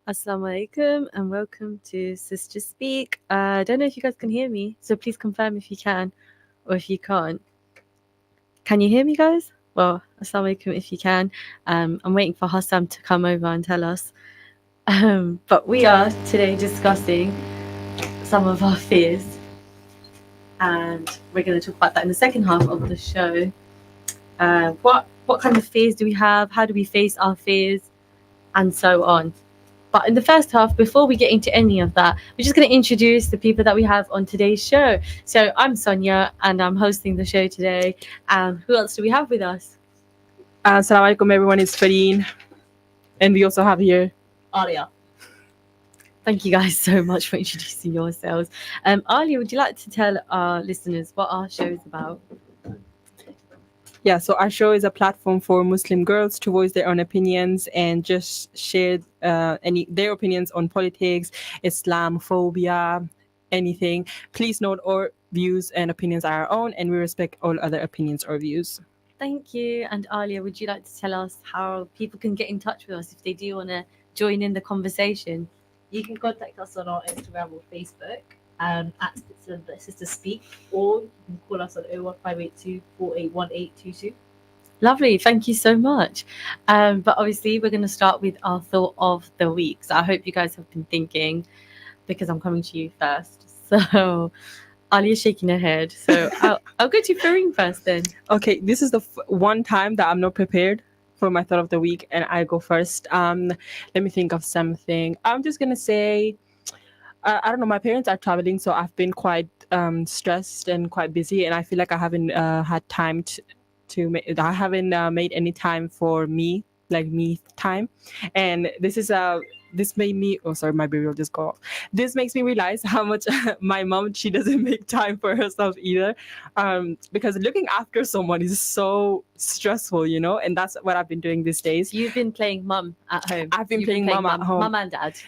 Assalamu alaikum and welcome to Sister Speak. I don't know if you guys can hear me, so please confirm if you can or if you can't. Can you hear me, guys? Well, assalamu alaikum if you can. I'm waiting for Hassam to come over and tell us. But we are today discussing some of our fears, and we're going to talk about that in the second half of the show. What kind of fears do we have? How do we face our fears, and so on. But in the first half, before we get into any of that, we're just going to introduce the people that we have on today's show. So I'm Sonia, and I'm hosting the show today. And who else do we have with us? Assalamu alaikum everyone, it's Fareen. And we also have here Alia. Thank you guys so much for introducing yourselves. Alia, would you like to tell our listeners what our show is about? Yeah, so our show is a platform for Muslim girls to voice their own opinions and just share their opinions on politics, Islamophobia, anything. Please note our views and opinions are our own, and we respect all other opinions or views. Thank you. And Alia, would you like to tell us how people can get in touch with us if they do want to join in the conversation? You can contact us on our Instagram or Facebook at Sister Speak, or you can call us on 01582 481822. Lovely, thank you so much. But obviously, we're going to start with our thought of the week. So I hope you guys have been thinking, because I'm coming to you first. So Alia's shaking her head. So I'll go to Fareen first then. Okay, this is the one time that I'm not prepared for my thought of the week, and I go first. Let me think of something. I'm just going to say, I don't know, my parents are traveling, so I've been quite stressed and quite busy, and I feel like I haven't had time I haven't made any time for me, like me time. And this made me, oh sorry, my baby will just go off. This makes me realize how much my mom, she doesn't make time for herself either, because looking after someone is so stressful, and that's what I've been doing these days. You've been playing mum at home. I've been playing mum at home. Mum and dad.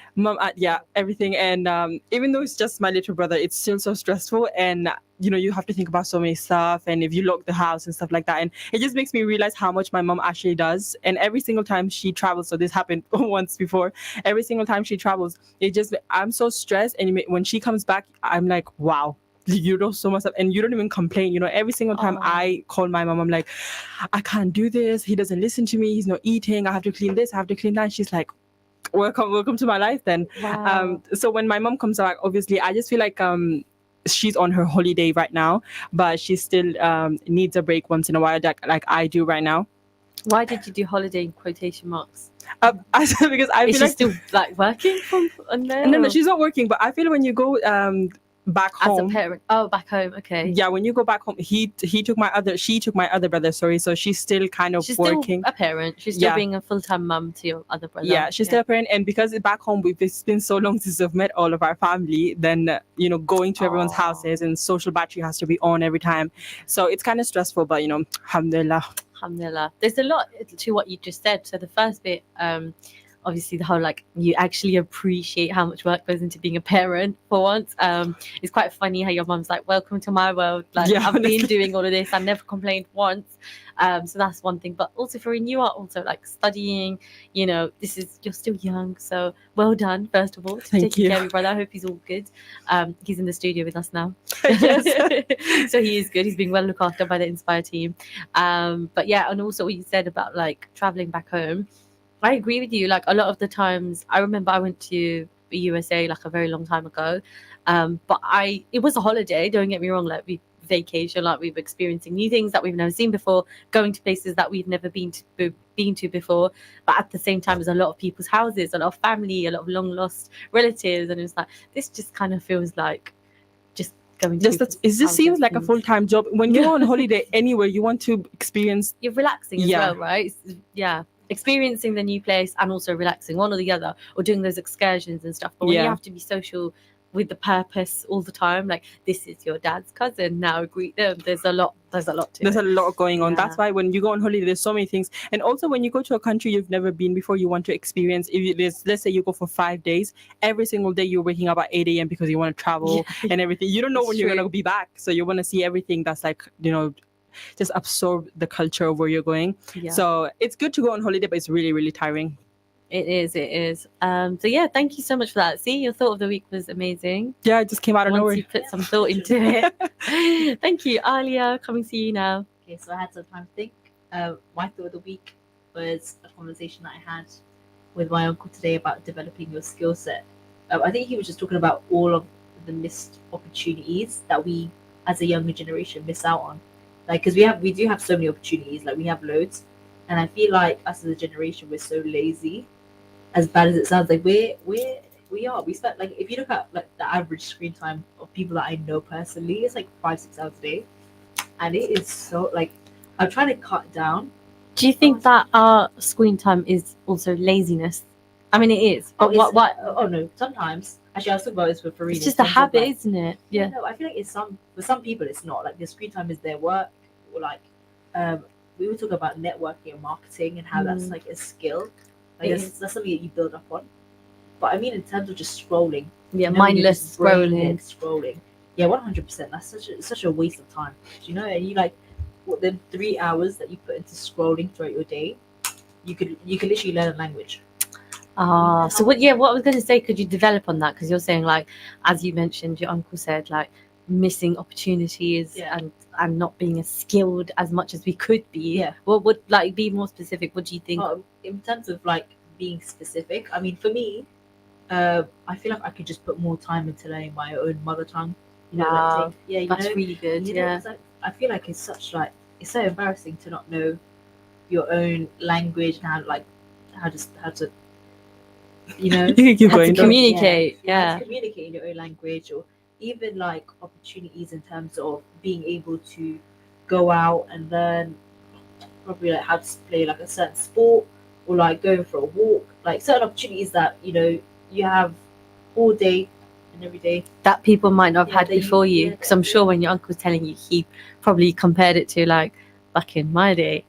Yeah, everything. And even though it's just my little brother, it's still so stressful, and you have to think about so many stuff, and if you lock the house and stuff like that, and it just makes me realize how much my mom actually does. And every single time she travels, so this happened once before, every single time she travels, I'm so stressed, and when she comes back, I'm like, wow, you know so much stuff, and you don't even complain. Every single time I call my mom, I'm like, I can't do this, he doesn't listen to me, he's not eating, I have to clean this, I have to clean that. And she's like, welcome to my life then. Wow. So when my mom comes back, obviously I just feel like she's on her holiday right now, but she still needs a break once in a while, like I do right now. Why did you do holiday in quotation marks? Because I Is feel she still like working from there? No, she's not working, but I feel when you go back home as a parent. Oh, back home. Okay. Yeah, when you go back home, she took my other brother. Sorry, so she's still kind of she's working. Still a parent. She's still being a full-time mum to your other brother. Yeah, she's still a parent, and because back home it's been so long since we've met all of our family, then going to everyone's houses and social battery has to be on every time, so it's kind of stressful. But alhamdulillah. Alhamdulillah. There's a lot to what you just said. So the first bit, obviously the whole you actually appreciate how much work goes into being a parent for once. It's quite funny how your mum's like, welcome to my world, I've been doing all of this, I never complained once. So that's one thing. But also for you are also studying, you're still young, so well done first of all to taking care of your brother. I hope he's all good. He's in the studio with us now. So he is good, he's being well looked after by the Inspire team. But yeah, and also what you said about traveling back home, I agree with you. A lot of the times, I remember I went to the USA a very long time ago, but it was a holiday. Don't get me wrong. We vacation, we were experiencing new things that we've never seen before, going to places that we've never been to before. But at the same time, there's a lot of people's houses, a lot of family, a lot of long lost relatives, and it's this just kind of feels like just going to. It just seems like a full-time job. When you go on holiday anywhere, you want to experience. You're relaxing as well, right? Yeah. Experiencing the new place and also relaxing, one or the other, or doing those excursions and stuff. But when you have to be social with the purpose all the time, this is your dad's cousin, now greet them, there's a lot going on. That's why when you go on holiday, there's so many things. And also when you go to a country you've never been before, you want to experience. Let's say you go for 5 days, every single day you're waking up at 8 a.m. because you want to travel and everything. You don't know when you're going to be back, so you want to see everything that's just absorb the culture of where you're going. Yeah. So it's good to go on holiday, but it's really, really tiring. It is. So yeah, thank you so much for that. See, your thought of the week was amazing. Yeah, it just came out of Once nowhere. you put some thought into it. Thank you, Alia. Coming to you now. Okay, so I had some time to think. My thought of the week was a conversation that I had with my uncle today about developing your skill set. I think he was just talking about all of the missed opportunities that we, as a younger generation, miss out on. Like, because we do have so many opportunities. Like, we have loads, and I feel like us as a generation, we're so lazy. As bad as it sounds, like we are. We spend, like, if you look at like the average screen time of people that I know personally, it's like 5-6 hours a day, and it is so like I'm trying to cut down. Do you think that our screen time is also laziness? I mean, it is. But what? Oh no, sometimes actually I was talking about this with Farina. It's just a habit, isn't it? Yeah. No, I feel like it's for some people it's not. Like, the screen time is their work, or like we were talking about networking and marketing and how that's like a skill. Like, that's something that you build up on. But I mean, in terms of just scrolling, Yeah, you know, mindless just brain dead scrolling. scrolling. Yeah, 100%. That's such a waste of time. Do you know? And you like what the 3 hours that you put into scrolling throughout your day, you could literally learn a language. So what? Yeah, what I was going to say, could you develop on that? Because you're saying, like, as you mentioned, your uncle said, like, missing opportunities and not being as skilled as much as we could be. Yeah. What would, like, be more specific? What do you think? In terms of like being specific, I mean, for me, I feel like I could just put more time into learning my own mother tongue. You know, Wow. like, you That's know, really good. you know, Yeah. it's like, I feel like it's so embarrassing to not know your own language and how to you know Keep Have going. to communicate. how Yeah. to communicate in your own language, or even like opportunities in terms of being able to go out and learn probably like how to play like a certain sport, or like going for a walk, like certain opportunities that you have all day and every day. That people might not have Yeah, had that you- before you. yeah, Because I'm sure when your uncle was telling you, he probably compared it to, like, back in my day,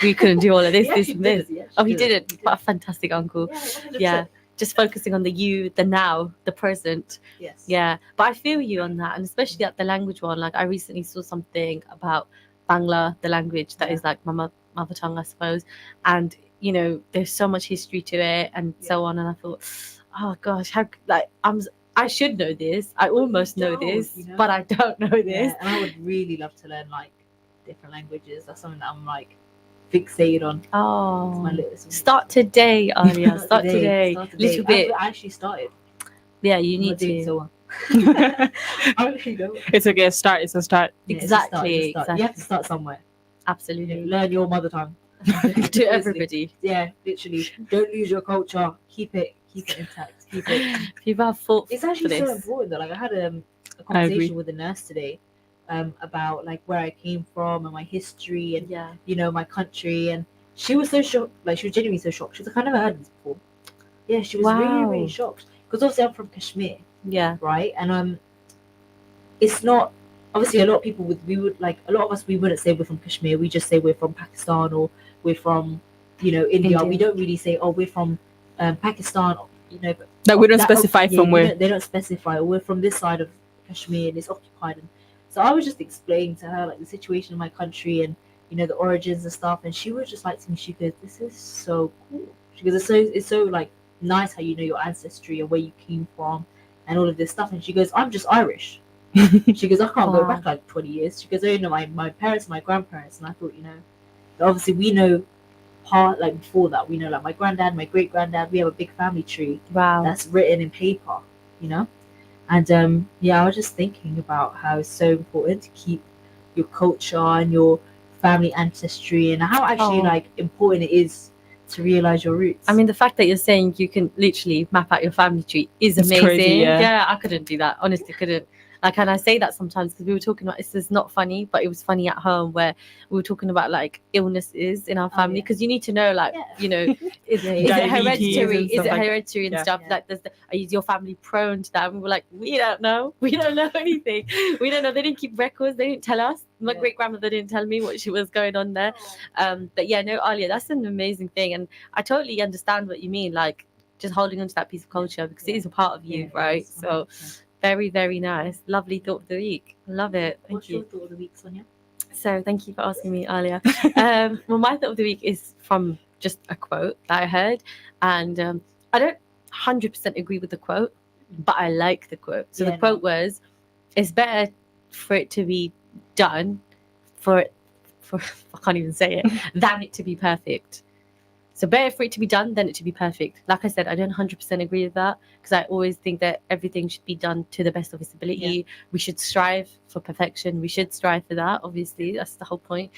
we couldn't do all of this, Yeah, this, she and did this. it, yeah, Oh, she he did did it. it. What a fantastic uncle. Yeah, 100%. Yeah. Just focusing on the you, the now, the present. Yes. Yeah, but I feel you on that, and especially at the language one. Like, I recently saw something about Bangla, the language that is like my mother tongue, I suppose, and there's so much history to it and so on. And I thought, oh gosh, how I should know this. I But you almost know don't, this, you know? but I don't know this. Yeah, and I would really love to learn like different languages. That's something that I'm like fixated on. It's Oh, my little start today, Alia. Start today. Little bit. I actually started. Yeah, you I'm need not doing to. so well. I actually don't. It's okay. It's a start. Yeah, it's a start, Exactly, it's a start. You have to start somewhere. Absolutely. Learn your mother tongue. To Honestly. everybody. Yeah, literally. Don't lose your culture. Keep it intact. Keep it. People have fought It's for actually so this. important though. Like, I had a agree. conversation with a nurse today, about like where I came from and my history and Yeah. my country, and she was so shocked. Like, she was genuinely so shocked. She was like, I never heard of this before. Yeah, she was really, really Wow. shocked, because obviously I'm from Kashmir, Yeah. right? And it's not obviously a lot of people a lot of us, we wouldn't say we're from Kashmir. We just say we're from Pakistan, or we're from India. India. We don't really say, oh, we're from Pakistan, but Like, we don't that- specify yeah, from you where. don't- they don't specify. We're from this side of Kashmir and it's occupied. And so I was just explaining to her like the situation in my country and the origins and stuff. And she was just like to me, she goes, "This is so cool." She goes, "It's so like nice how you know your ancestry and where you came from and all of this stuff." And she goes, "I'm just Irish." She goes, "I can't go Wow. back like 20 years." She goes, "I know my parents, my grandparents." And I thought, obviously we know like before that, we know like my granddad, my great granddad, we have a big family tree Wow. that's written in paper, And I was just thinking about how it's so important to keep your culture and your family ancestry, and how actually Oh. like important it is to realize your roots. I mean, the fact that you're saying you can literally map out your family tree is It's amazing. crazy, yeah. I couldn't do that. Honestly, couldn't. Like, and I say that sometimes because we were talking about, this is not funny, but it was funny at home where we were talking about like illnesses in our Oh, family, yeah. because you need to know, like, Yeah. is Yeah, it yeah. Diabetes hereditary? and Is stuff it like- hereditary and yeah. stuff? Yeah. Like, is your family prone to that? And we were like, we don't know. We don't know anything. We don't know. They didn't keep records. They didn't tell us. My Yeah. great grandmother didn't tell me what she was going on there. But yeah, no, Alia, that's an amazing thing, and I totally understand what you mean. Like, just holding on to that piece of culture, because it is a part of you, Yeah, right? yes, So 100%. very, very nice. Lovely thought of the week. Love it. Thank What's you. your thought of the week, Sonia? So thank you for asking me earlier. Well, my thought of the week is from just a quote that I heard, and I don't 100% agree with the quote, but I like the quote. So Yeah, the quote was, "It's better for it to be done, for I can't even say it, than it to be perfect." So better for it to be done than it to be perfect. Like I said, I don't 100% agree with that, because I always think that everything should be done to the best of its ability. Yeah. We should strive for perfection. We should strive for that. Obviously, that's the whole point.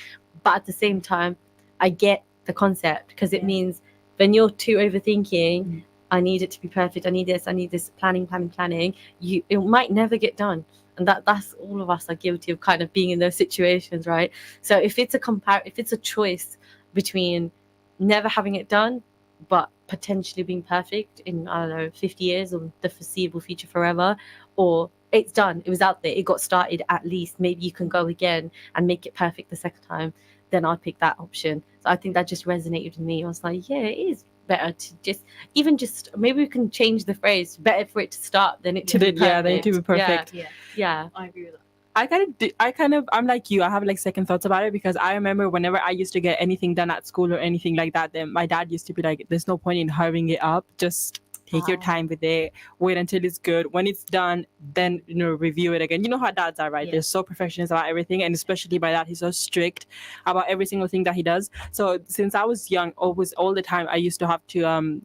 But at the same time, I get the concept, because it Yeah. means when you're too overthinking, Mhm. I need it to be perfect. I need this, planning. It might never get done. And that's all of us are guilty of kind of being in those situations, right? So if it's a choice between never having it done, but potentially being perfect in, I don't know, 50 years or the foreseeable future forever, or it's done, it was out there, it got started, at least maybe you can go again and make it perfect the second time, then I'd pick that option. So I think that just resonated with me. I was like, yeah, it is better to just maybe we can change the phrase, better for it to start than it to be perfect. Yeah, they need to be perfect. Yeah, Yeah. I agree with that. I'm like you. I have like second thoughts about it, because I remember whenever I used to get anything done at school or anything like that, then my dad used to be like, "There's no point in hurrying it up. Just take your Wow. time with it. Wait until it's good. When it's done, then review it again." You know how dads are, right? Yeah. They're so perfectionist about everything, and especially my dad, he's so strict about every single thing that he does. So since I was young, always all the time, I used to have to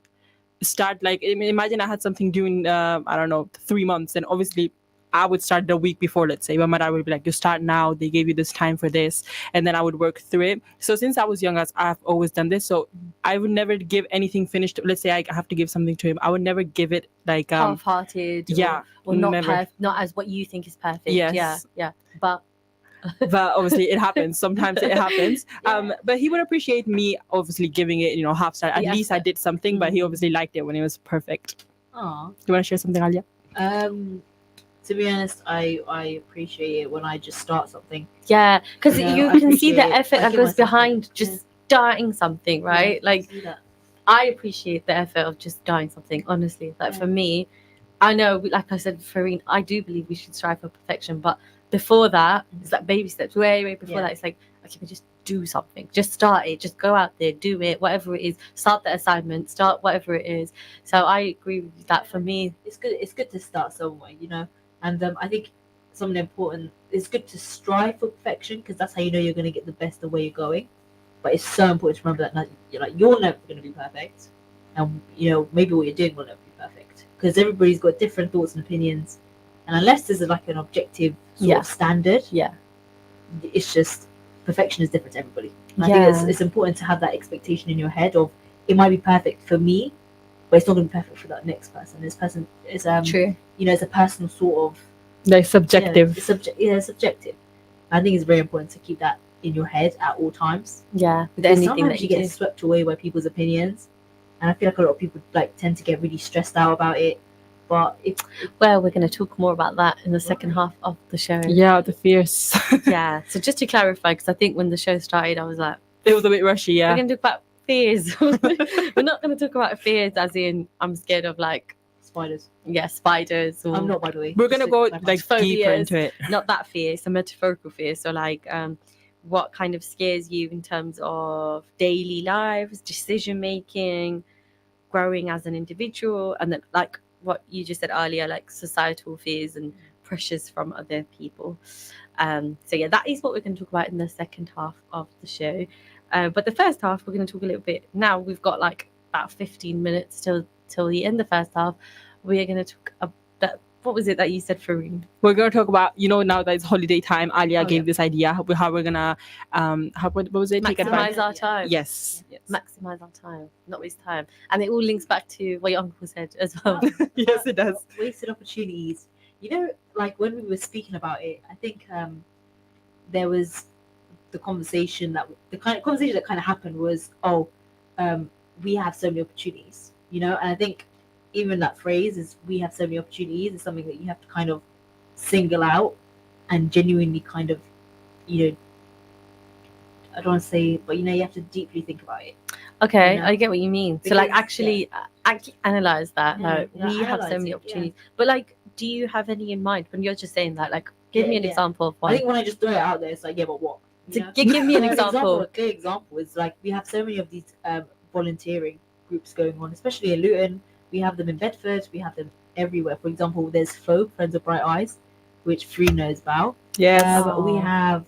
start, like, imagine I had something due in I don't know, 3 months, and obviously I would start the week before, let's say, but my dad would be like, "You start now, they gave you this time for this," and then I would work through it. So since I was young, as I've always done this, so I would never give anything finished. Let's say I have to give something to him, I would never give it like Half-hearted, yeah, or not never. not as what you think is perfect. Yes. Yeah, but But obviously it happens, sometimes it happens. Yeah. But he would appreciate me obviously giving it, half star, at The least I effort. did something. But he obviously liked it when it was perfect. Aw. Do you want to share something, Alia? To be honest, I appreciate it when I just start something. yeah, because No, you I can see the appreciate it. effort I that give goes myself behind credit. just starting something, right? Yeah, Like, see that. I appreciate the effort of just starting something, honestly. Like, Yeah. for me, I know, like I said, Farine, I do believe we should strive for perfection, but before that, it's like baby steps. Way before Yeah. that, it's like, okay, but just do something. Just start it. Just go out there, do it, whatever it is. Start the assignment, start whatever it is. So I agree with that. For me, It's good to start somewhere, and I think something important, it's good to strive for perfection, because that's how you know you're going to get the best of where you're going. But it's so important to remember that you're never going to be perfect, and maybe what you're doing will never be perfect, because everybody's got different thoughts and opinions, and unless there's like an objective sort Yeah. of standard, Yeah. it's just perfection is different to everybody. And I Yeah. think it's important to have that expectation in your head of, it might be perfect for me, but it's not going to be perfect for that next person. This person is true. it's a personal sort of Like subjective. it's subjective. I think it's very important to keep that in your head at all times. Yeah. With Because anything sometimes that you you get do. swept away by people's opinions, and I feel like a lot of people tend to get really stressed out about it. But Well, we're going to talk more about that in the second half of the show. Yeah, the fierce. Yeah. So just to clarify, because I think when the show started, I was like, It was a bit rushy, we're yeah. going to talk about fears. We're not going to talk about fears as in I'm scared of, like, spiders. spiders, or I'm not, by the way. We're gonna Just go to clarify. like deeper phobias. into it. not that fear. It's a metaphorical fear. So, like, what kind of scares you in terms of daily lives, decision making, growing as an individual, and then, like what you just said earlier, like societal fears and pressures from other people. So yeah, that is what we're going to talk about in the second half of the show. But the first half, we're going to talk a little bit. Now we've got like about 15 minutes till the end of the first half. We are going to talk about what was it that you said, Farine? We're gonna talk about, now that it's holiday time, Alia gave yeah. this idea how we're gonna what was it? Take advantage. Maximize our time. Yes. Maximize our time, not waste time. And it all links back to what your uncle said as well. Yes, it does. Wasted opportunities. Like when we were speaking about it, I think there was the kind of conversation that kind of happened was, we have so many opportunities, and I think even that phrase is, we have so many opportunities, is something that you have to kind of single out and genuinely kind of, I don't want to say, but you have to deeply think about it. Okay, You know? I get what you mean. So, like, Because, actually analyze that. Yeah, Like, we have so analyze many it, opportunities. But, like, do you have any in mind when you're just saying that? Like, give me an Yeah. example of I one. think when I just throw it out there, it's like, yeah, but what? So you know? give me an For example. a clear example is like we have so many of these volunteering groups going on, especially in Luton. We have them in Bedford. We have them everywhere. For example, there's FO, Friends of Bright Eyes, which Free knows about. Yes. We Oh. have,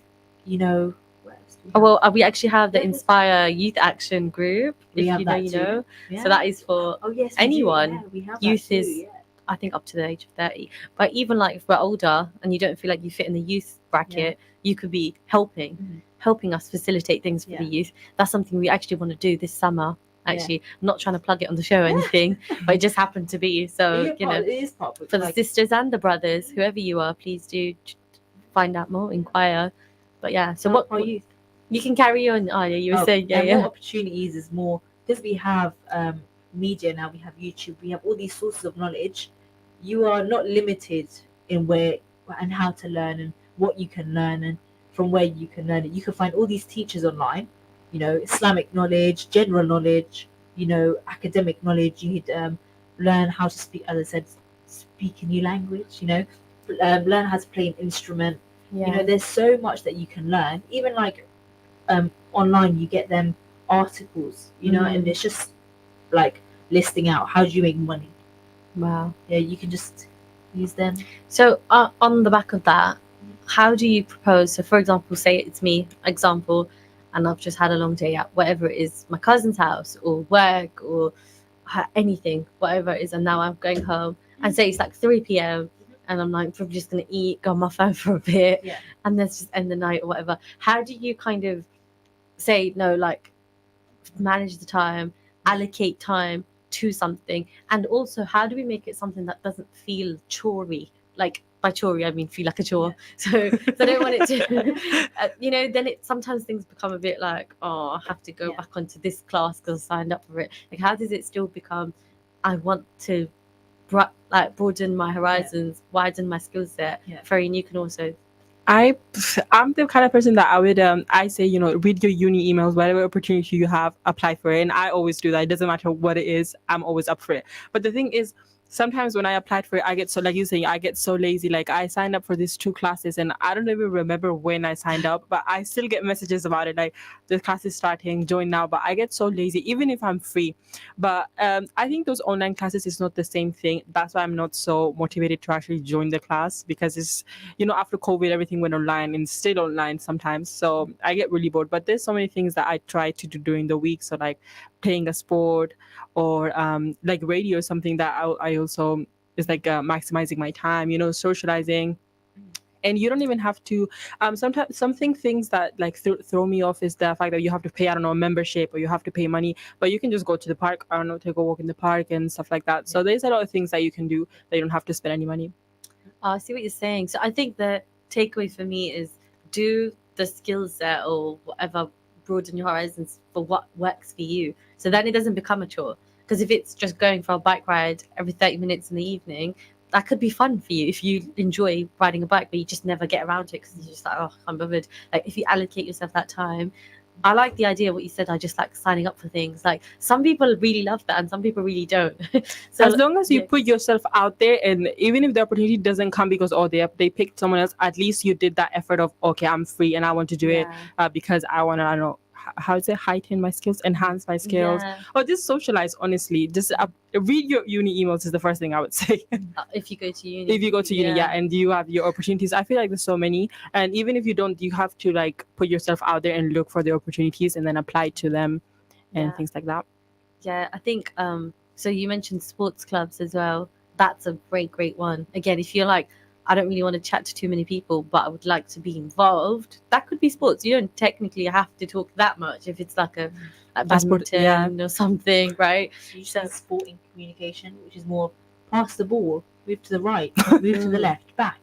you know, what else do we Oh, have? well, we actually have the Yeah. Inspire Youth Action group. We If have you know, that you too. know. Yeah. So that is for, Oh yes, anyone. We, do. Yeah, we have Youth that too. is- Yeah. I think, up to the age of 30. But even like if we're older and you don't feel like you fit in the youth bracket, you could be helping us facilitate things for the Yeah. youth. That's something we actually want to do this summer. Yeah. Actually, I'm not trying to plug it on the show or anything, but it just happened to be. So, Yeah, it is part for the sisters and the brothers, whoever you are, please do find out more, inquire. But yeah, so what are youth? you can carry on. Oh, yeah, you were saying, and yeah. more opportunities is more because we have media now. We have YouTube. We have all these sources of knowledge. You are not limited in where and how to learn and what you can learn and from where you can learn it. You can find all these teachers online. You know, Islamic knowledge, general knowledge. You know, academic knowledge. You need learn how to speak. As I said, speak a new language. You know, learn how to play an instrument. Yeah. You know, there's so much that you can learn. Even like online, you get them articles, you know, and it's just like listing out how do you make money. Wow. Yeah, you can just use them. So on the back of that, how do you propose? So for example, say it's me, example, and I've just had a long day at whatever it is, my cousin's house or work or anything, whatever it is, and now I'm going home and say it's like 3 p.m. and I'm like, I'm just gonna eat, go on my phone for a bit, Yeah. and let's just end the night or whatever. How do you kind of say no, like manage the time, allocate time to something, and also how do we make it something that doesn't feel chorey? Like by chorey I mean feel like a chore. So I don't want it to you know, then it sometimes things become a bit like, oh, I have to go back onto this class because I signed up for it. Like how does it still become, I want to broaden my horizons, widen my skill set? Farine, you can also. I'm the kind of person that I would I say, you know, read your uni emails, whatever opportunity you have, apply for it. And I always do that. It doesn't matter what it is, I'm always up for it. But the thing is, sometimes when I applied for it, I get so, like you saying, I get so lazy. Like I signed up for these 2 classes and I don't even remember when I signed up, but I still get messages about it. Like the class is starting, join now. But I get so lazy, even if I'm free. But I think those online classes is not the same thing. That's why I'm not so motivated to actually join the class, because it's, you know, after COVID, everything went online and still online sometimes. So I get really bored. But there's so many things that I try to do during the week. So like playing a sport or like radio is something that I also is like maximizing my time, you know, socializing. And you don't even have to sometimes things that like throw me off is the fact that you have to pay, I don't know, a membership or you have to pay money, but you can just go to the park, I don't know, take a walk in the park and stuff like that. So there's a lot of things that you can do that you don't have to spend any money. I see what you're saying. So I think the takeaway for me is do the skill set or whatever, broaden your horizons for what works for you. So then it doesn't become a chore. Because if it's just going for a bike ride every 30 minutes in the evening, that could be fun for you if you enjoy riding a bike, but you just never get around to it because you're just like, oh, I'm bothered. Like if you allocate yourself that time. I like the idea of what you said. I just like signing up for things. Like some people really love that and some people really don't. So as long as you put yourself out there, and even if the opportunity doesn't come because they picked someone else, at least you did that effort of, okay, I'm free and I want to do it because I want to, I don't know, how to say, heighten my skills, enhance my skills, or just socialize. Honestly, just read your uni emails is the first thing I would say. If you go to uni, and you have your opportunities, I feel like there's so many, and even if you don't, you have to like put yourself out there and look for the opportunities and then apply to them and things like that. I think so you mentioned sports clubs as well. That's a great one. Again, if you're like, I don't really want to chat to too many people, but I would like to be involved, that could be sports. You don't technically have to talk that much if it's like a badminton or something, right? So sporting communication, which is more pass the ball, move to the right, move to the left, back,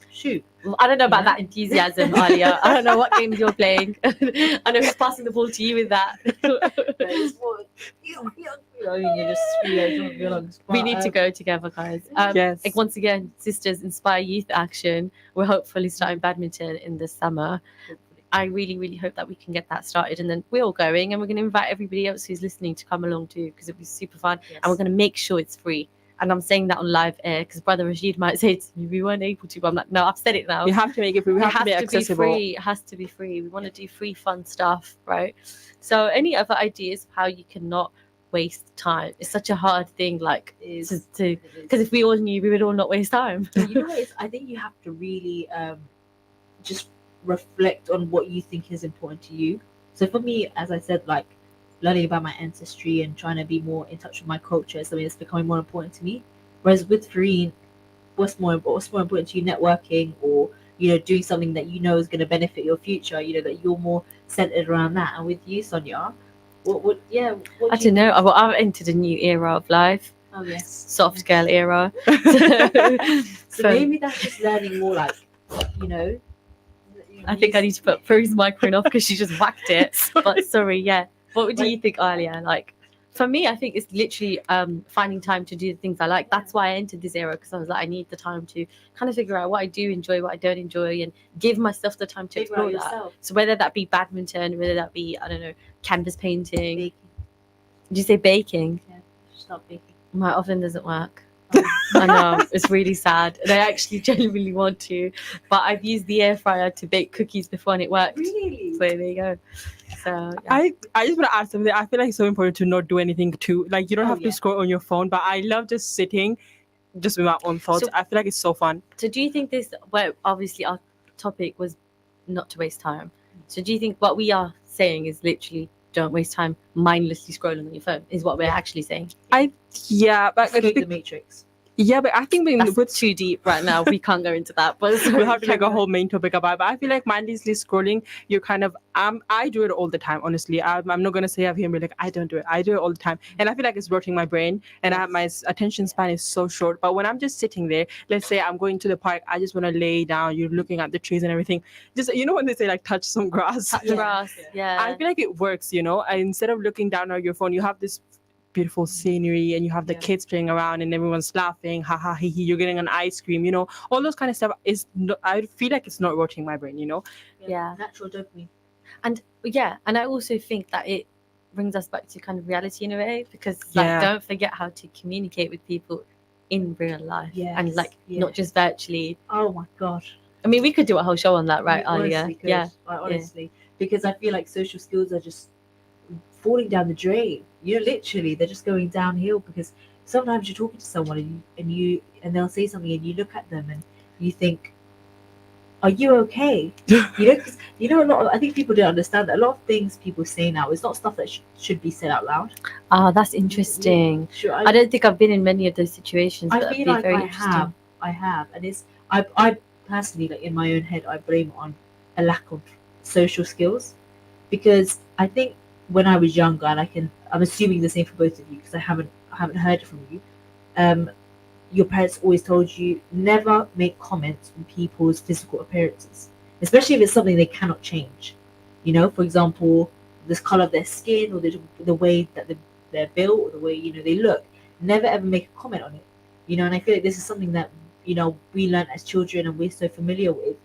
shoot. Well, I don't know about that enthusiasm, Alia. I don't know what games you're playing. I know who's passing the ball to you with that. It's more, we need to go together, guys. Yes. Like once again, Sisters Inspire Youth Action. We're hopefully starting badminton in the summer. I really hope that we can get that started, and then we're all going, and we're going to invite everybody else who's listening to come along too, because it'll be super fun. And we're going to make sure it's free. and I'm saying that on live air because Brother Rashid might say to me, we weren't able to, but I'm like, no, I've said it now. We have to make it free. We It have to be accessible. free. It has to be free. We want to do free, fun stuff, right? So, any other ideas of how you cannot waste time? It's such a hard thing, like to because if we all knew, we would all not waste time. you know what it is? I think you have to really just reflect on what you think is important to you. So for me, as I said, like learning about my ancestry and trying to be more in touch with my culture is something that's becoming more important to me. Whereas with Fareen, what's more important to you, networking or doing something that is going to benefit your future, that you're more centered around that. And with you, Sonia, what I don't know. Well, I've entered a new era of life. Oh yes, soft girl era. So maybe that's just learning more, like I think I need to put Faree's microphone off because she just whacked it. But sorry, yeah. What do you think, Alia? Like, for me, I think it's literally finding time to do the things I like. That's why I entered this era, because I was like, I need the time to kind of figure out what I do enjoy, what I don't enjoy, and give myself the time to explore that. So whether that be badminton, whether that be, I don't know, canvas painting. Baking. Did you say baking? Yeah, stop baking. My oven doesn't work. I know, it's really sad. And I actually genuinely want to, but I've used the air fryer to bake cookies before and it worked. Really? So there you go. So yeah. I just want to add something. I feel like it's so important to not do anything too. Like, you don't have to scroll on your phone, but I love just sitting just with my own thoughts. So, I feel like it's so fun. So do you think this, well, obviously our topic was not to waste time. So do you think what we are saying is literally don't waste time mindlessly scrolling on your phone is what we're actually saying? But the Matrix. Yeah, but I think that's too deep right now. We can't go into that. But we'll have to make a whole main topic about it. But I feel like mindlessly scrolling, you're kind of I do it all the time, honestly. I'm not gonna say I've here and be like, I don't do it. I do it all the time. And I feel like it's rotting my brain, and I have my attention span is so short. But when I'm just sitting there, let's say I'm going to the park, I just want to lay down, you're looking at the trees and everything. Just when they say like touch some grass. Touch grass, yeah. I feel like it works, and instead of looking down at your phone, you have this beautiful scenery and you have the kids playing around and everyone's laughing, ha ha he, you're getting an ice cream, all those kind of stuff is not, I feel like it's not rotting my brain, Natural dopamine. And I also think that it brings us back to kind of reality in a way, because don't forget how to communicate with people in real life, and not just virtually. Oh my gosh, I mean, we could do a whole show on that, right, Alia? Honestly, because I feel like social skills are just falling down the drain. Literally they're just going downhill, because sometimes you're talking to someone and they'll say something and you look at them and you think, are you okay? Because a lot of, I think people don't understand that a lot of things people say now is not stuff that should be said out loud. That's interesting. Sure, I don't think I've been in many of those situations. I feel like I have, and it's I personally, like in my own head, I blame it on a lack of social skills, because I think when I was younger, and I'm assuming the same for both of you because I haven't heard it from you. Your parents always told you never make comments on people's physical appearances, especially if it's something they cannot change. For example, this color of their skin or the way that they're built or the way they look. Never ever make a comment on it. And I feel like this is something that we learn as children and we're so familiar with.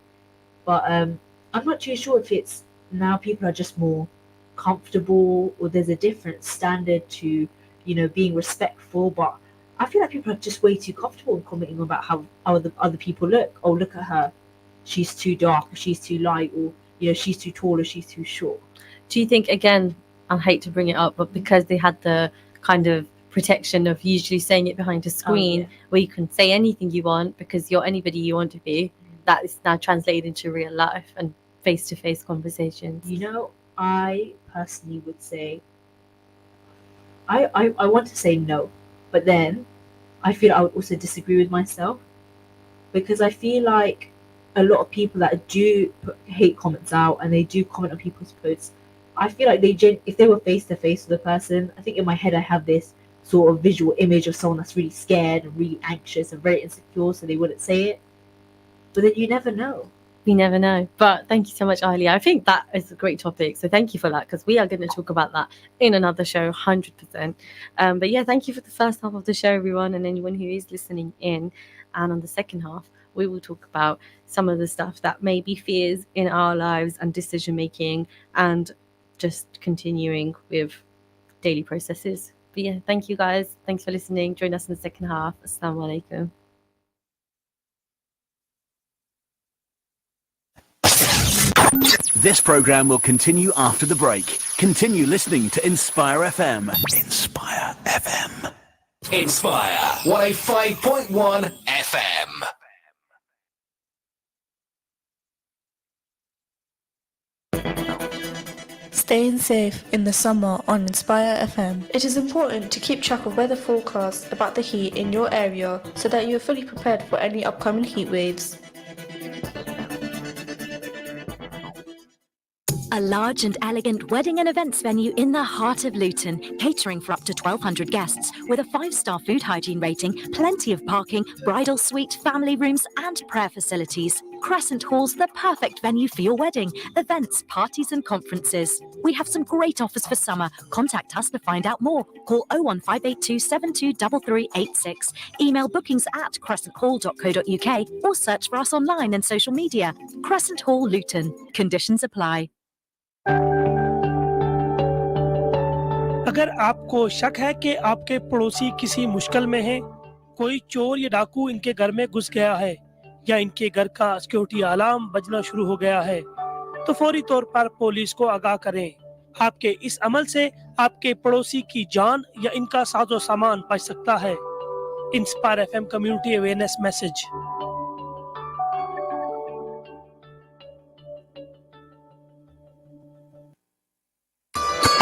But I'm not too sure if it's now people are just more comfortable, or there's a different standard to being respectful. But I feel like people are just way too comfortable in commenting about how other people look. Oh, look at her, she's too dark, or she's too light, or she's too tall, or she's too short. Do you think, again, I hate to bring it up, but because they had the kind of protection of usually saying it behind a screen where you can say anything you want because you're anybody you want to be, that is now translated into real life and face-to-face conversations? I personally would say I want to say no, but then I feel I would also disagree with myself, because I feel like a lot of people that do put hate comments out and they do comment on people's posts, I feel like if they were face to face with a person, I think in my head I have this sort of visual image of someone that's really scared and really anxious and very insecure, so they wouldn't say it. But then you never know. We never know. But thank you so much, Alia. I think that is a great topic. So thank you for that, because we are going to talk about that in another show, 100%. But yeah, thank you for the first half of the show, everyone, and anyone who is listening in. And on the second half, we will talk about some of the stuff that may be fears in our lives and decision making, and just continuing with daily processes. But yeah, thank you guys. Thanks for listening. Join us in the second half. Assalamu alaikum. This program will continue after the break. Continue listening to Inspire FM. Inspire FM. Inspire 105.1 FM. Staying safe in the summer on Inspire FM. It is important to keep track of weather forecasts about the heat in your area so that you are fully prepared for any upcoming heat waves. A large and elegant wedding and events venue in the heart of Luton, catering for up to 1,200 guests, with a 5-star food hygiene rating, plenty of parking, bridal suite, family rooms and prayer facilities. Crescent Hall's the perfect venue for your wedding, events, parties and conferences. We have some great offers for summer. Contact us to find out more. Call 01582 723386. Email bookings@crescenthall.co.uk or search for us online and social media. Crescent Hall, Luton. Conditions apply. अगर आपको शक है कि आपके पड़ोसी किसी मुश्किल में हैं, कोई चोर या डाकू इनके घर में घुस गया है या इनके घर का सिक्योरिटी अलार्म बजना शुरू हो गया है, तो फौरी तौर पर पुलिस को आगाह करें। आपके इस अमल से आपके पड़ोसी की जान या इनका साजो सामान बच सकता है। Inspire FM community awareness message.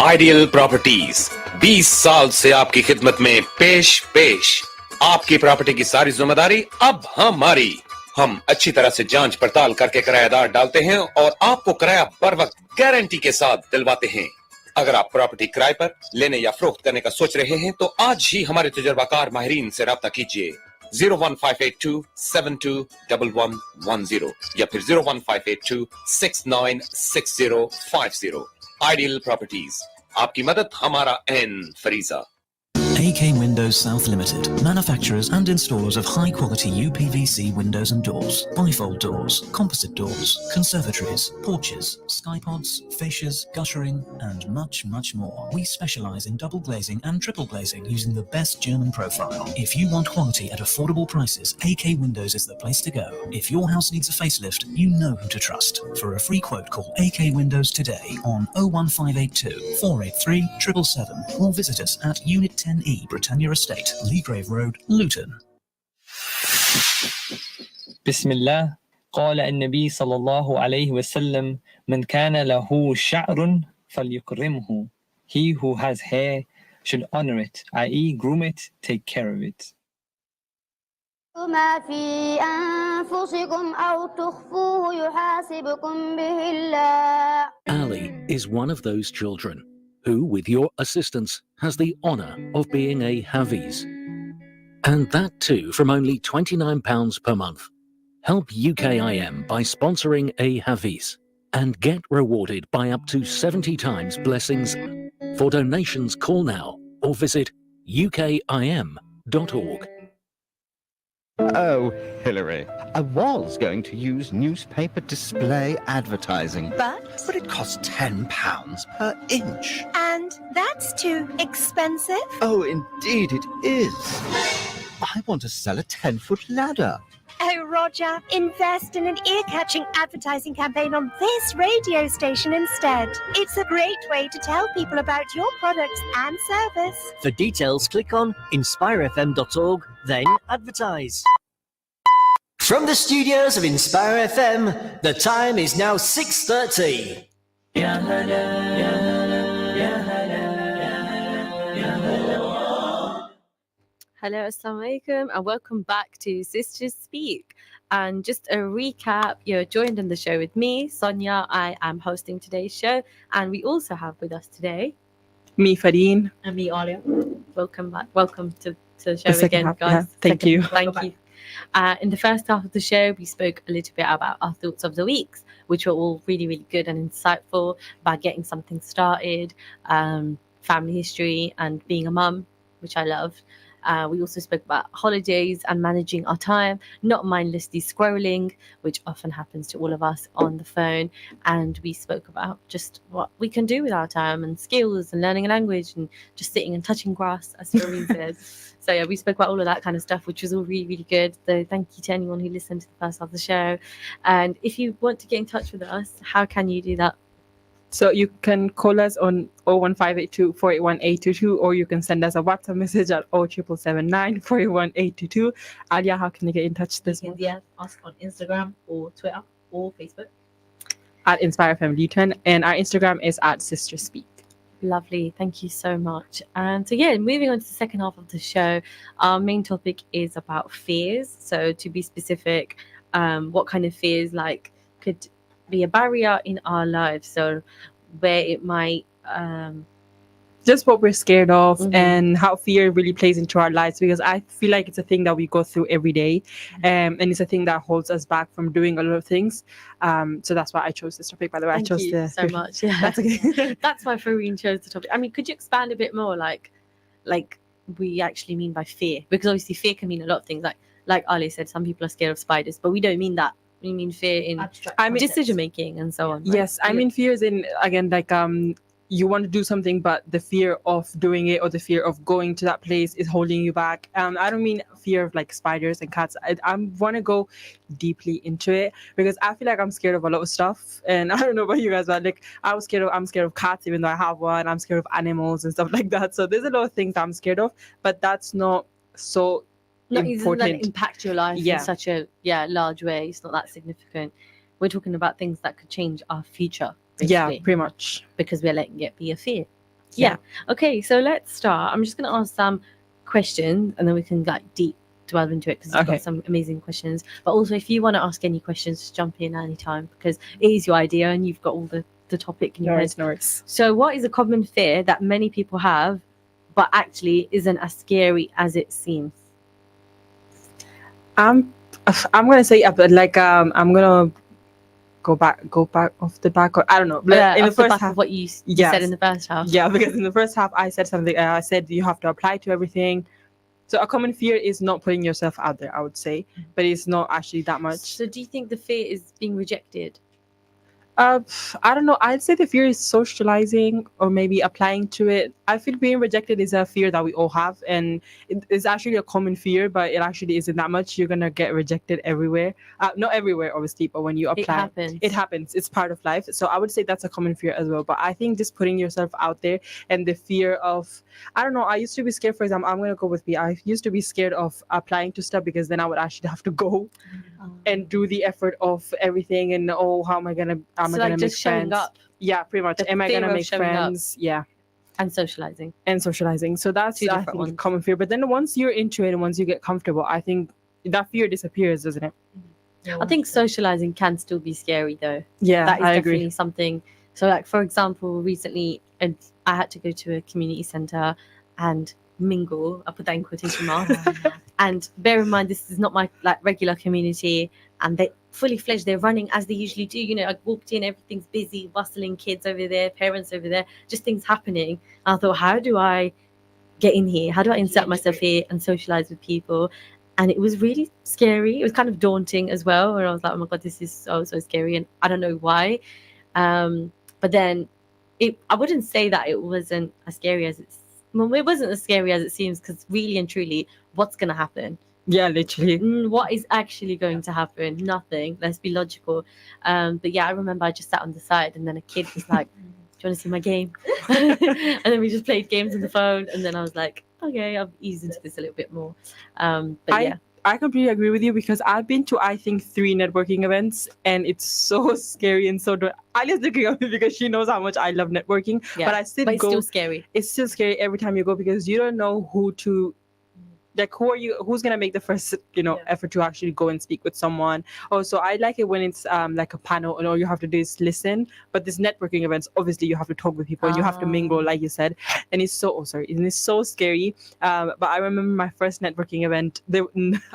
Ideal properties 20 साल से आपकी खिदमत में पेश। आपकी प्रॉपर्टी की सारी जिम्मेदारी अब हमारी। हम अच्छी तरह से जांच पड़ताल करके किराएदार डालते हैं और आपको किराया बर वक्त गारंटी के साथ दिलवाते हैं। अगर आप प्रॉपर्टी किराए पर लेने या फरोख्त करने का सोच रहे हैं तो आज ही हमारे तजुर्बाकार माहिरीन से राब्ता कीजिए 01582 721110 या फिर 01582 696050। आइडियल प्रॉपर्टीज, आपकी मदद हमारा N फरीजा। AK Windows South Limited, manufacturers and installers of high-quality UPVC windows and doors, bifold doors, composite doors, conservatories, porches, skypods, fascias, guttering, and much, much more. We specialize in double glazing and triple glazing using the best German profile. If you want quality at affordable prices, AK Windows is the place to go. If your house needs a facelift, you know who to trust. For a free quote, call AK Windows today on 01582 483 777 or visit us at Unit 10E, Britannia Estate, Leagrave Road, Luton. بسم الله. قال النبي صلى الله عليه وسلم من كان له شعر فليكرمه. He who has hair should honor it, i.e. groom it, take care of it. ما في أنفسكم أو تخفوه يحاسبكم به الله. Ali is one of those children who, with your assistance, has the honour of being a Hafiz. And that too from only £29 per month. Help UKIM by sponsoring a Hafiz and get rewarded by up to 70 times blessings. For donations, call now or visit ukim.org. Oh, Hillary, I was going to use newspaper display advertising. But it costs £10 per inch. And that's too expensive. Oh, indeed it is. I want to sell a 10-foot ladder. Oh, Roger, invest in an ear-catching advertising campaign on this radio station instead. It's a great way to tell people about your products and service. For details, click on inspirefm.org, then advertise. From the studios of Inspire FM, the time is now 6:30. Hello, assalamu alaikum, and welcome back to Sisters Speak. And just a recap, you're joined on the show with me, Sonia. I am hosting today's show, and we also have with us today me, Fareen, and me, Alia. Welcome back. Welcome to the show again, half, guys. Yeah. Thank you. Thank you. In the first half of the show, we spoke a little bit about our thoughts of the weeks, which were all really, really good and insightful about getting something started, family history, and being a mum, which I loved. We also spoke about holidays and managing our time, not mindlessly scrolling, which often happens to all of us on the phone. And we spoke about just what we can do with our time and skills and learning a language and just sitting and touching grass, as Doreen said. So yeah, we spoke about all of that kind of stuff, which was all really, really good. So thank you to anyone who listened to the first half of the show. And if you want to get in touch with us, how can you do that? So you can call us on 01582 481 822, or you can send us a WhatsApp message at 07779 481 822. Alia, how can you get in touch this You month? can DM us on Instagram or Twitter or Facebook. At Inspire FM Luton, and our Instagram is at Sister Speak. Lovely. Thank you so much. And so, yeah, moving on to the second half of the show, our main topic is about fears. So, to be specific, what kind of fears could be a barrier in our lives? So, where it might just what we're scared of Mhm. and how fear really plays into our lives, because I feel like it's a thing that we go through every day, and it's a thing that holds us back from doing a lot of things. So that's why I chose this topic. By the way, Thank I chose you so much. Yeah, That's okay. that's why Fareen chose the topic. I mean, could you expand a bit more, like we actually mean by fear? Because obviously, fear can mean a lot of things. Like Ali said, some people are scared of spiders, but we don't mean that. We mean fear in decision making and so on. Right? Yes, I mean fear is in, again, like you want to do something, but the fear of doing it or the fear of going to that place is holding you back. I don't mean fear of like spiders and cats. I want to go deeply into it, because I feel like I'm scared of a lot of stuff, and I don't know about you guys, but like I'm scared of cats, even though I have one. I'm scared of animals and stuff like that. So there's a lot of things I'm scared of, but that's not so Not doesn't important. that impact your life Yeah. in such a large way. It's not that significant. We're talking about things that could change our future. Yeah, basically, pretty much. because we're letting it be a fear. Yeah. Yeah. Okay, so let's start. I'm just going to ask some questions and then we can deep delve into it, because we've Okay. got some amazing questions. But also, if you want to ask any questions, just jump in anytime, because it is your idea and you've got all the topic in your head. No worries. So what is a common fear that many people have but actually isn't as scary as it seems? I'm gonna say, but like I'm gonna go back off the back, or I don't know. But Yeah, in the off the first back of half, what you yes. said in the first half. Yeah, because in the first half I said something. I said you have to apply to everything. So a common fear is not putting yourself out there, I would say, but it's not actually that much. So do you think the fear is being rejected? I don't know. I'd say the fear is socializing or maybe applying to it. I feel being rejected is a fear that we all have, and it's actually a common fear, but it actually isn't that much. You're gonna get rejected everywhere. Not everywhere, obviously, but when you apply, happens. It happens. It's part of life. So I would say that's a common fear as well. But I think just putting yourself out there and the fear of, I don't know. I used to be scared. For example, I'm gonna go with B. I used to be scared of applying to stuff, because then I would actually have to go and do the effort of everything, and how am I gonna make just showing friends? up. Yeah, pretty much. The Am I fear gonna of make showing up. friends? Yeah. And socializing. So that's, Two I different think, ones. a common fear. But then once you're into it and once you get comfortable, I think that fear disappears, doesn't it? I think socializing can still be scary though. Yeah, that is I definitely agree. something. So like, for example, recently I had to go to a community center and mingle. I put that in quotation marks. And bear in mind, this is not my regular community, and they fully fledged. They're running as they usually do. You know, I walked in, everything's busy, bustling, kids over there, parents over there, just things happening. And I thought, how do I get in here? How do I insert myself here and socialize with people? And it was really scary. It was kind of daunting as well. And I was like, oh my God, this is so scary. And I don't know why. But then I wouldn't say that it wasn't as scary as it wasn't as scary as it seems, because really and truly, what's going to happen? Yeah, literally. What is actually going to happen? Nothing. Let's be logical. But yeah, I remember I just sat on the side, and then a kid was like, do you want to see my game? And then we just played games on the phone, and then I was like, okay, I'll ease into this a little bit more. But yeah. I completely agree with you, because I've been to, I think, 3 networking events, and it's so scary and so. Alia's looking at me because she knows how much I love networking, Yeah, but I still but it's go. still scary. It's still scary every time you go, because you don't know who's gonna make the first effort to actually go and speak with someone. Also, I like it when it's like a panel and all you have to do is listen. But this networking events, obviously you have to talk with people, you have to mingle, like you said, and it's so and it's so scary. But I remember my first networking event,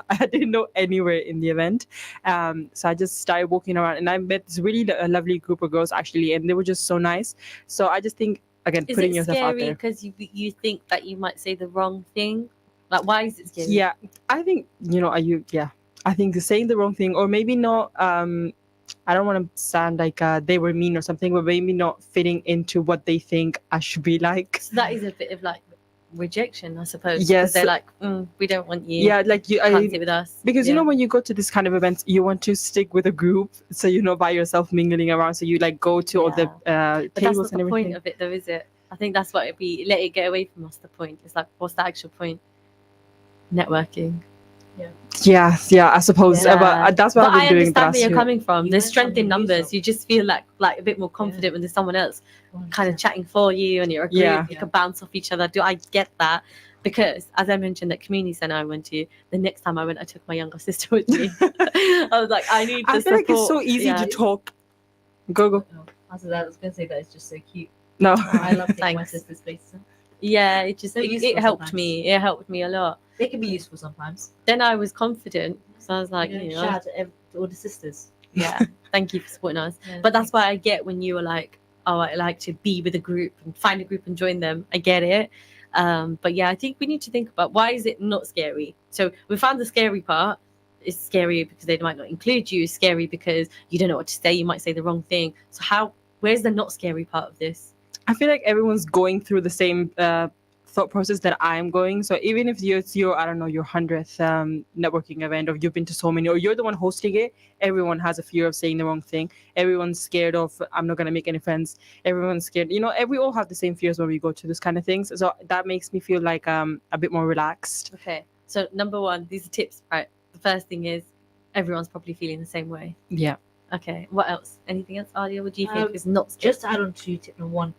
I didn't know anywhere in the event, so I just started walking around, and I met this really lovely group of girls actually, and they were just so nice. So I just think, again, Is putting it yourself out scary there. because you think that you might say the wrong thing? Like, why is it scary? Yeah, I think, I think saying the wrong thing, or maybe not, I don't want to sound like they were mean or something, but maybe not fitting into what they think I should be like. So that is a bit of like rejection, I suppose. Yes. Because they're like, we don't want you. Yeah, like you can't sit with us. because Yeah. when you go to this kind of events, you want to stick with a group, so you're not by yourself mingling around. So you like go to all the But that's tables not and the everything. point of it, though, is it? I think that's what let it get away from us. The point. It's like, what's the actual point? Networking. Yeah, I suppose. But that's what But I've I been doing the understand last where you're year. coming from. There's strength in numbers. You just feel like a bit more confident when there's someone else kind of chatting for you and you're a group. Yeah. You can bounce off each other. I get that? Because as I mentioned, that community center I went to, the next time I went, I took my younger sister with me. I was like, I need the I feel like it's so support. easy Yeah. to talk. Go. After that, I was going to say that it's just so cute. No. I love taking my Thanks. sister's places. Yeah, it just They're it useful helped sometimes. me. It helped me a lot. They can be useful sometimes. Then I was confident, so I was like, Shout out to all the sisters. yeah, thank you for supporting us. Yeah, But that's why I get when you were like, oh, I like to be with a group and find a group and join them. I get it. But yeah, I think we need to think about, why is it not scary? So we found the scary part. It's scary because they might not include you. It's scary because you don't know what to say. You might say the wrong thing. So where's the not scary part of this? I feel like everyone's going through the same thought process that I'm going. So even if it's your, I don't know, your 100th networking event, or you've been to so many, or you're the one hosting it, everyone has a fear of saying the wrong thing. Everyone's scared of, I'm not going to make any friends. Everyone's scared. We all have the same fears when we go to this kind of things. So that makes me feel like a bit more relaxed. Okay. So number one, these are tips, right? The first thing is everyone's probably feeling the same way. Yeah. Okay. What else? Anything else, Adia? What do you think is not scary? Just to add on to tip number one,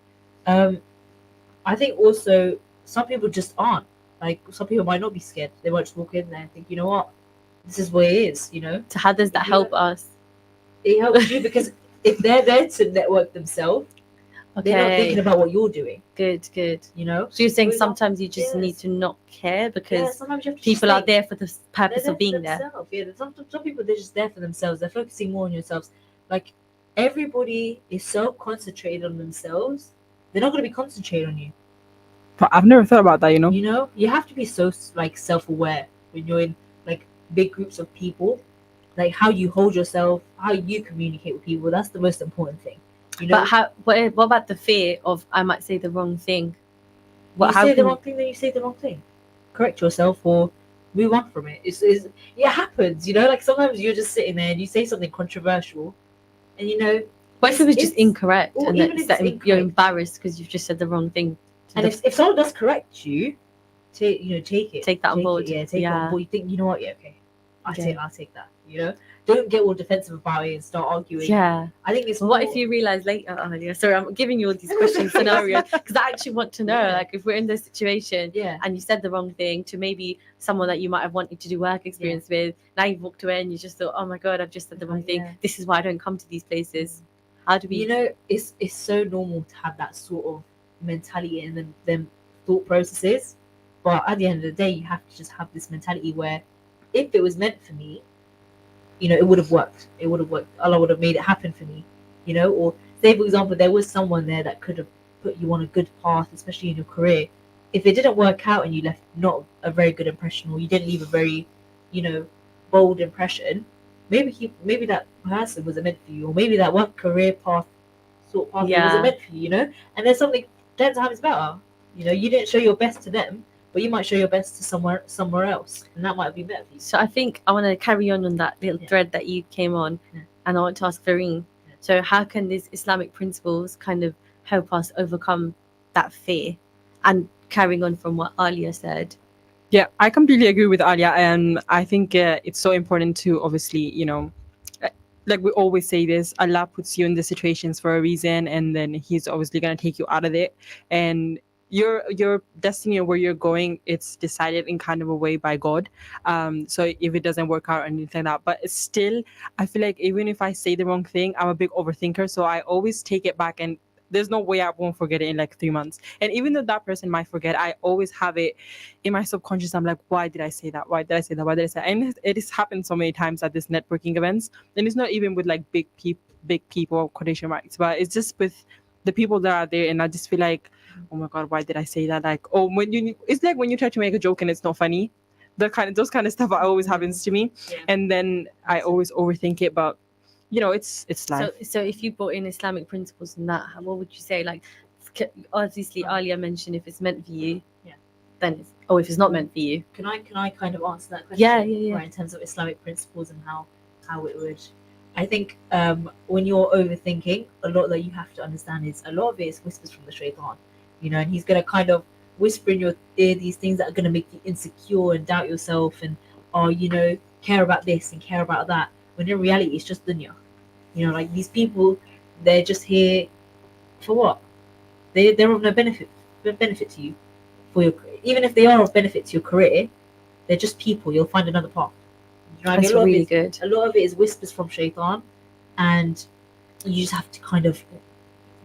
I think also some people just aren't. Like, some people might not be scared. They might just walk in there and think, you know what, this is what it is, So how does that help us? It helps you because if they're there to network themselves, they're not thinking about what you're doing. Good. So you're saying sometimes you just need to not care because sometimes you have to people just are there for the purpose they're of being there. themselves. Yeah, some people, they're just there for themselves. They're focusing more on yourselves. Like, everybody is so concentrated on themselves, they're not going to be concentrated on you. But I've never thought about that, You have to be so like self-aware when you're in like big groups of people, like how you hold yourself, how you communicate with people. That's the most important thing. But what about the fear of I might say the wrong thing? You say the wrong thing, then you say the wrong thing. Correct yourself or move on from it. It happens, like sometimes you're just sitting there and you say something controversial, and what if it was just incorrect or and even if that it's you're incorrect. embarrassed because you've just said the wrong thing? And if someone does correct you, take it. Take that on board. Take it on board. You think, you know what? Yeah, okay. I'll take that. Don't get all defensive about it and start arguing. Yeah. I think it's what more- if you realize later? Oh, yeah, sorry, I'm giving you all these questions scenarios because I actually want to know, like, if we're in this situation and you said the wrong thing to maybe someone that you might have wanted to do work experience with. Now you've walked away and you just thought, oh my god, I've just said the wrong thing. This is why I don't come to these places. How do we? It's so normal to have that sort of mentality and them thought processes, but at the end of the day, you have to just have this mentality where if it was meant for me, it would have worked. It would have worked. Allah would have made it happen for me, or say, for example, there was someone there that could have put you on a good path, especially in your career. If it didn't work out and you left not a very good impression, or you didn't leave a very, bold impression, maybe that person wasn't meant for you, or maybe that one career path wasn't meant for you, And there's something 10 times better. You didn't show your best to them, but you might show your best to somewhere else, and that might be better for you. So I think I want to carry on that little thread that you came on, and I want to ask Fareen. So how can these Islamic principles kind of help us overcome that fear? And carrying on from what Alia said. Yeah, I completely agree with Alia, and I think it's so important to obviously, like we always say this, Allah puts you in the situations for a reason, and then He's obviously going to take you out of it. And your destiny or where you're going, it's decided in kind of a way by God. So if it doesn't work out or anything like that, but still, I feel like even if I say the wrong thing, I'm a big overthinker, so I always take it back, and there's no way I won't forget it in like 3 months. And even though that person might forget, I always have it in my subconscious. I'm like, why did I say that? Why did I say that? Why did I say that? And it has happened so many times at this networking events. And it's not even with like big people, quotation marks, but it's just with the people that are there, and I just feel like, oh my god, why did I say that? Like, oh, it's like when you try to make a joke and it's not funny. Those kind of stuff always happens to me, and then I always overthink it. But it's life. So if you brought in Islamic principles and that, what would you say? Like, obviously, Alia mentioned if it's meant for you, then it's, or if it's not meant for you. Can I kind of answer that question? Yeah. Right, in terms of Islamic principles and how it would. I think when you're overthinking, a lot that you have to understand is a lot of it is whispers from the shaitan, and he's gonna kind of whisper in your ear these things that are gonna make you insecure and doubt yourself and care about this and care about that. When in reality, it's just dunya. Like these people, they're just here for what? They're of no benefit to you. Even if they are of benefit to your career, they're just people. You'll find another path. That's really good. A lot of it is whispers from shaitan, and you just have to kind of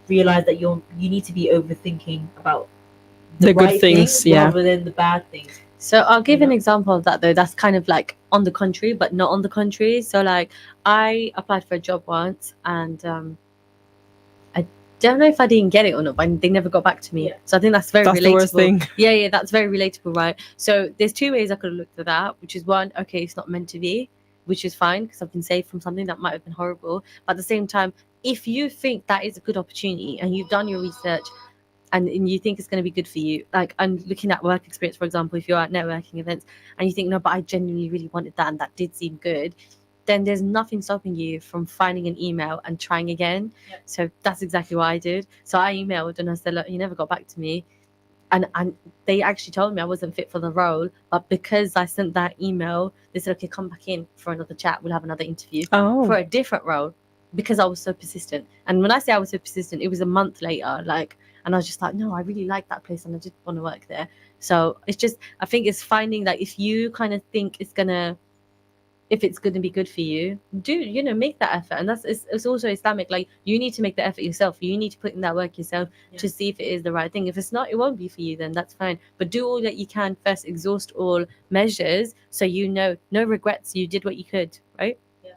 realize that you need to be overthinking about the good right things, rather than the bad things. So I'll give an example of that though. That's kind of like on the contrary, but not on the contrary. So like I applied for a job once, and I don't know if I didn't get it or not, but they never got back to me. So I think that's very relatable. The worst thing. Yeah, that's very relatable, right? So there's two ways I could have looked at that, which is one, okay, it's not meant to be, which is fine because I've been saved from something that might have been horrible. But at the same time, if you think that is a good opportunity and you've done your research and you think it's going to be good for you, like I'm looking at work experience, for example, if you're at networking events and you think, no, but I genuinely really wanted that and that did seem good, then there's nothing stopping you from finding an email and trying again. So that's exactly what I did. So I emailed and I said, look, you never got back to me. And they actually told me I wasn't fit for the role, but because I sent that email, they said, okay, come back in for another chat. We'll have another interview for a different role, because I was so persistent. And when I say I was so persistent, it was a month later, and I was just like, no, I really like that place and I just want to work there. So it's just, I think it's finding that if you kind of think if it's going to be good for you, make that effort. And it's also Islamic. Like, you need to make the effort yourself. You need to put in that work yourself to see if it is the right thing. If it's not, it won't be for you, then that's fine. But do all that you can first, exhaust all measures, so no regrets, you did what you could, right? Yeah.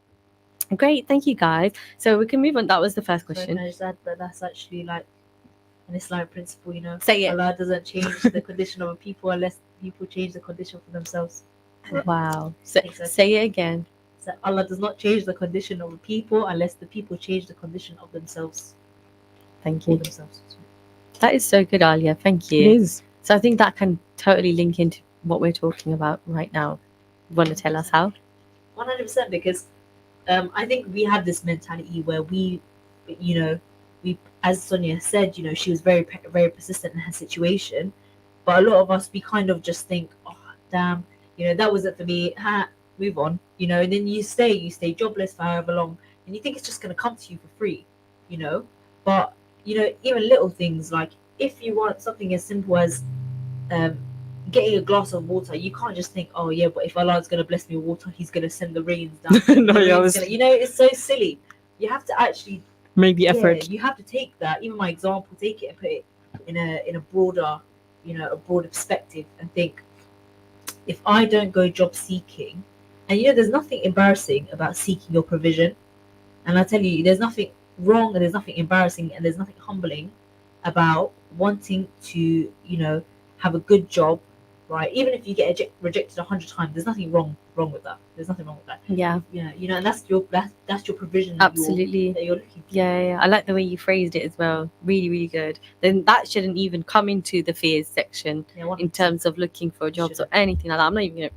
Great, thank you guys. So we can move on. That was the first question. I just add that that's actually like an Islamic principle, Say it. Allah doesn't change the condition of a people unless people change the condition for themselves. Wow. Say it again. So Allah does not change the condition of the people unless the people change the condition of themselves. Thank you. For themselves. That is so good, Alia. Thank you. It is. So I think that can totally link into what we're talking about right now. You want to tell us how? 100%, because I think we have this mentality where we, as Sonia said, she was very, very persistent in her situation. But a lot of us, we kind of just think, oh, damn, that wasn't for me. Move on, and then you stay jobless for however long, and you think it's just going to come to you for free, But even little things, like if you want something as simple as getting a glass of water, you can't just think, oh yeah, but if Allah's going to bless me with water, He's going to send the rains down. It's so silly. You have to actually make the effort. You have to take that. Even my example, take it and put it in a broader, a broader perspective, and think, if I don't go job seeking, and there's nothing embarrassing about seeking your provision, and I tell you, there's nothing wrong and there's nothing embarrassing and there's nothing humbling about wanting to, have a good job, right? Even if you get rejected 100 times, there's nothing wrong with that. There's nothing wrong with that. Yeah. And that's your provision. Absolutely. That you're looking for. Yeah. I like the way you phrased it as well. Really, really good. Then that shouldn't even come into the fears section in terms of looking for jobs or anything like that. I'm not even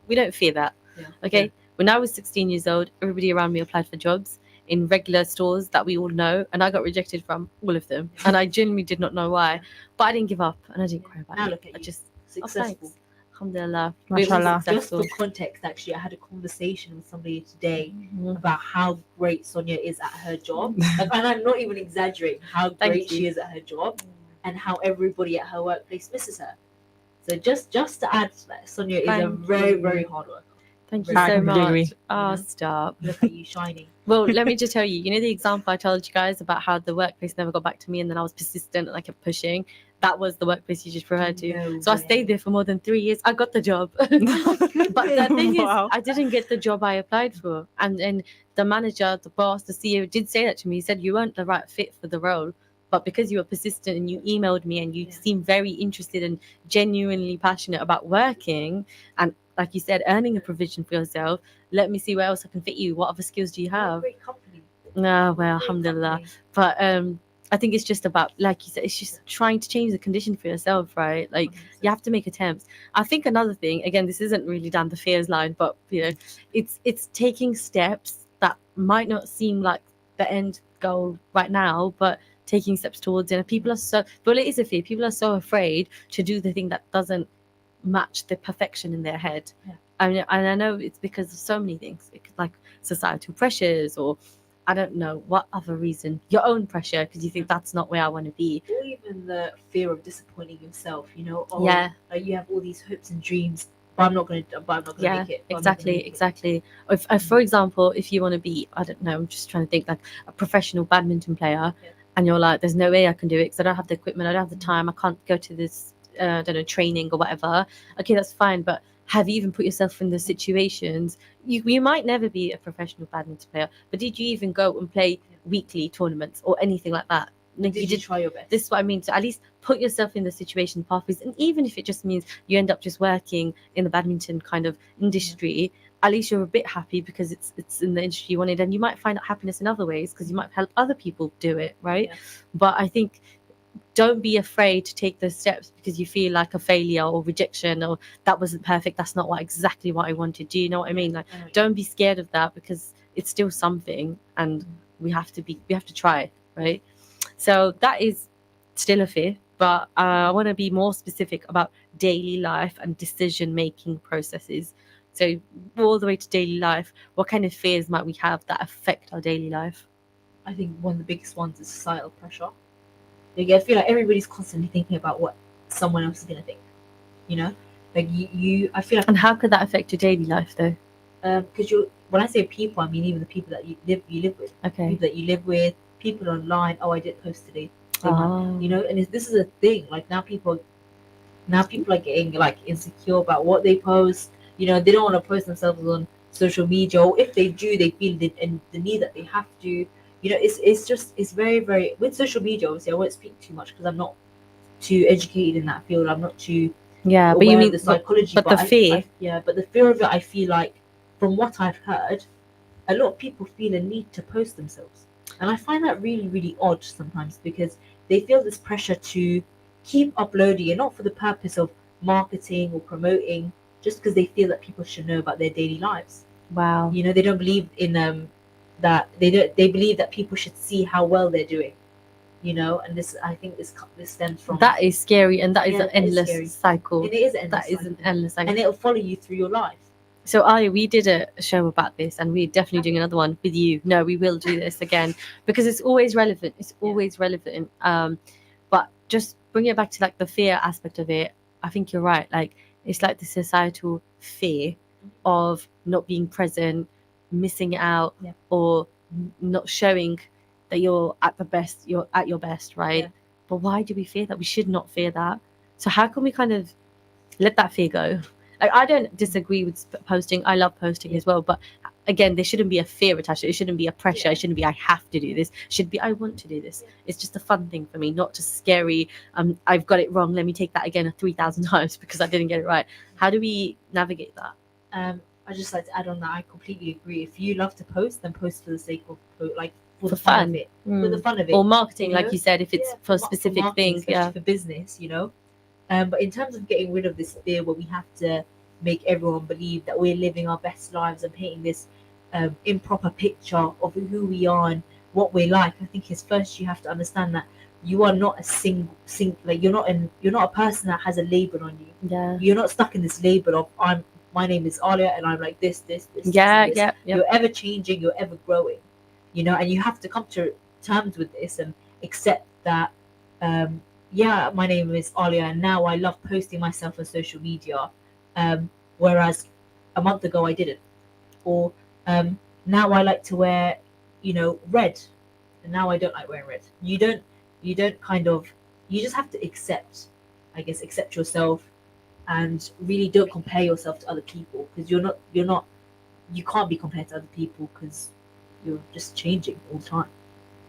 we don't fear that. Yeah. Okay. Yeah. When I was 16 years old, everybody around me applied for jobs in regular stores that we all know, and I got rejected from all of them, and I genuinely did not know why, but I didn't give up and I didn't cry about it. Look at I you. just Successful. Alhamdulillah. Just for context, actually, I had a conversation with somebody today about how great Sonia is at her job, and I'm not even exaggerating how great she is at her job, and how everybody at her workplace misses her. So just to add, Sonia is a very, very hard worker. Thank you so much. Oh, stop. Look at you shining. Well, let me just tell you, the example I told you guys about how the workplace never got back to me and then I was persistent and I kept pushing. That was the workplace you just referred to. I stayed there for more than 3 years. I got the job. But the thing is, I didn't get the job I applied for. And then the manager, the boss, the CEO did say that to me. He said, you weren't the right fit for the role. but because you were persistent and you emailed me and you seem very interested and genuinely passionate about working and, like you said, earning a provision for yourself, let me see where else I can fit you. What other skills do you have? Great company. No, well, alhamdulillah. But I think it's just about, like you said, it's just trying to change the condition for yourself, right? Like, you have to make attempts. I think another thing, again, this isn't really down the fears line, but you know, it's taking steps that might not seem like the end goal right now, but taking steps towards it. And people are so, well, it is a fear. People are so afraid to do the thing that doesn't match the perfection in their head. Yeah. And I know it's because of so many things, like societal pressures, or I don't know what other reason, your own pressure, because you think that's not where I want to be. Or even the fear of disappointing yourself, you know. Oh, Yeah. like you have all these hopes and dreams, but I'm not going to Yeah, make it. but I'm not gonna exactly, make it. exactly. If, for example, if you want to be, I don't know, I'm just trying to think, like a professional badminton player, and you're like, there's no way I can do it because I don't have the equipment, I don't have the time, I can't go to this, I don't know, training or whatever. Okay, that's fine, but have you even put yourself in the situations? You might never be a professional badminton player, but did you even go and play weekly tournaments or anything like that? Like, Did you try your best? This is what I mean. So at least put yourself in the situation pathways, and even if it just means you end up just working in the badminton kind of industry, at least you're a bit happy because it's in the industry you wanted, and you might find happiness in other ways because you might help other people do it, right? But I think don't be afraid to take those steps because you feel like a failure or rejection or that wasn't perfect, that's not exactly what I wanted. Do you know what I mean? Like, don't be scared of that because it's still something, and we have to try, right? So that is still a fear, but I want to be more specific about daily life and decision making processes. So all the way to daily life, what kind of fears might we have that affect our daily life? I think one of the biggest ones is societal pressure. Like, I feel like everybody's constantly thinking about what someone else is gonna think. You know, like I feel like. And how could that affect your daily life, though? Because when I say people, I mean even the people that you live with. Okay. People that you live with, people online. Oh, I didn't post today. Oh. You know, and this is a thing. Like now people are getting like insecure about what they post. You know, they don't want to post themselves on social media, or if they do, they feel the need that they have to. You know, it's very, very, with social media, obviously I won't speak too much because I'm not too educated in that field. I'm not too but you aware mean of the psychology, but the fear. but the fear of it, I feel like from what I've heard, a lot of people feel a need to post themselves, and I find that really, really odd sometimes because they feel this pressure to keep uploading, and not for the purpose of marketing or promoting, just because they feel that people should know about their daily lives. Wow. You know, they don't believe in that they believe that people should see how well they're doing. You know, and I think this stems from That is scary, and that is Yeah, an it is scary. endless cycle. And it is an endless That is cycle. an endless cycle. and it'll follow you through your life. So we did a show about this, and we're definitely doing another one with you. No, we will do this again because it's always relevant. It's always relevant. But just bring it back to like the fear aspect of it. I think you're right. Like, it's like the societal fear of not being present, missing out, or not showing that you're at your best, right? But why do we fear that? We should not fear that. So how can we kind of let that fear go? Like, I don't disagree with posting. I love posting as well, but again, there shouldn't be a fear attached to it. It shouldn't be a pressure. It shouldn't be I have to do this. It should be I want to do this. It's just a fun thing for me, not just scary. I've got it wrong, let me take that again 3,000 times because I didn't get it right. How do we navigate that? I just like to add on that I completely agree. If you love to post, then post for the sake of for For the fun fun. of it, for the fun of it, Or marketing, you like know? you said, if it's for specific marketing, things, especially yeah. for business, you know. But in terms of getting rid of this fear where we have to make everyone believe that we're living our best lives and painting this improper picture of who we are and what we're like, I think is first you have to understand that you are not a like you're not a person that has a label on you. Yeah. You're not stuck in this label of my name is Alia and I'm like this. Yeah, and this. yeah. You're ever changing, you're ever growing, you know, and you have to come to terms with this and accept that my name is Alia and now I love posting myself on social media, whereas a month ago I didn't. Or now I like to wear, you know, red, and now I don't like wearing red. You don't you just have to accept yourself and really don't compare yourself to other people because you can't be compared to other people because you're just changing all the time.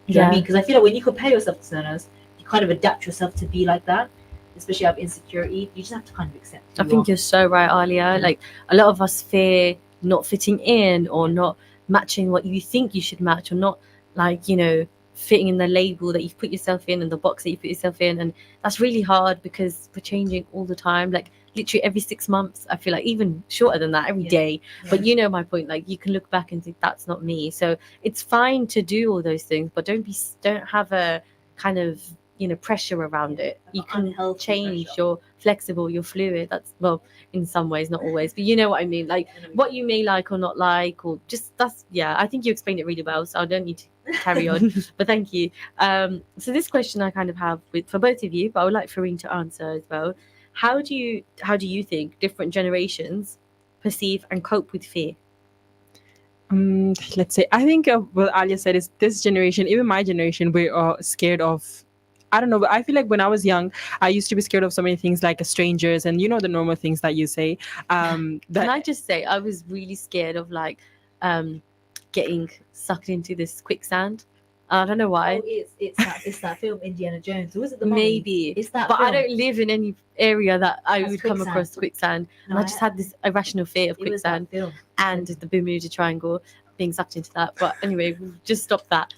Do you know what I Yeah. mean? Because I feel like when you compare yourself to someone else, you kind of adapt yourself to be like that, especially out of insecurity. You just have to kind of accept. I think you're so right, Alia. Like a lot of us fear not fitting in or not matching what you think you should match, or not like, you know, fitting in the label that you've put yourself in and the box that you put yourself in. And that's really hard because we're changing all the time. Like literally every 6 months, I feel like, even shorter than that, every day. But you know my point, like you can look back and think that's not me. So it's fine to do all those things, but don't have a kind of, you know, pressure around it. You can change, you're flexible, you're fluid. That's, well, in some ways, not always, but you know what I mean, like what you may like or not like, or just that's, yeah, I think you explained it really well, so I don't need to carry on. But thank you. So this question I kind of have for both of you, but I would like Fareen to answer as well. How do you think different generations perceive and cope with fear? Let's say, I think what Alia said is this generation, even my generation, we are scared of, I don't know, but I feel like when I was young, I used to be scared of so many things like strangers and, you know, the normal things that you say. Can I just say, I was really scared of like getting sucked into this quicksand. I don't know why. Oh, it's that film Indiana Jones. Was it the Mummy? Maybe. It's that but film. I don't live in any area that I That's would come quicksand. across quicksand. And No, I just had this irrational fear of It was that quicksand film. and the Bermuda Triangle, being sucked into that. But anyway, we'll just stop that.